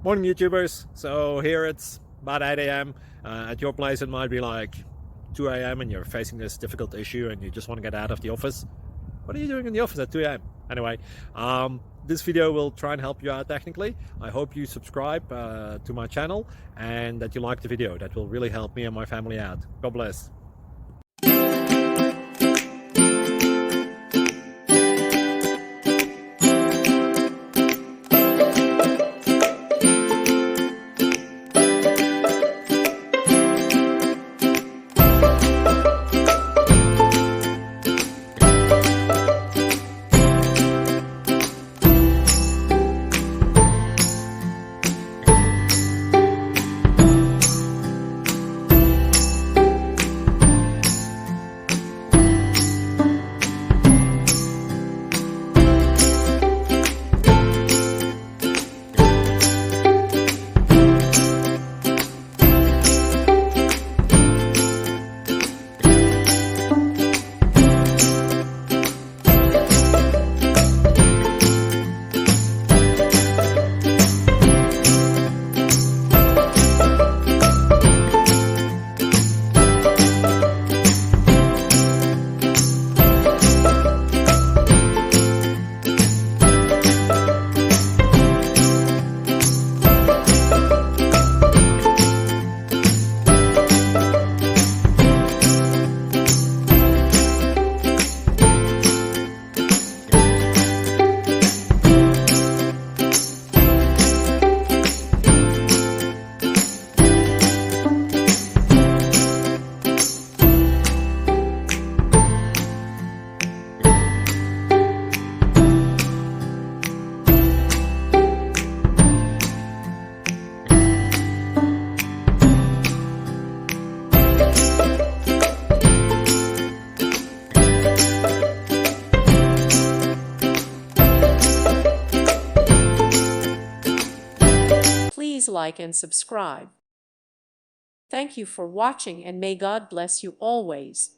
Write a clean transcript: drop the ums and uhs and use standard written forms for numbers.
Morning YouTubers. So here it's about 8 a.m. At your place it might be like 2 a.m. and you're facing this difficult issue and you just want to get out of the office. What are you doing in the office at 2 a.m.? Anyway, this video will try and help you out technically. I hope you subscribe to my channel and that you like the video. That will really help me and my family out. God bless. Please like and subscribe. Thank you for watching and may God bless you always.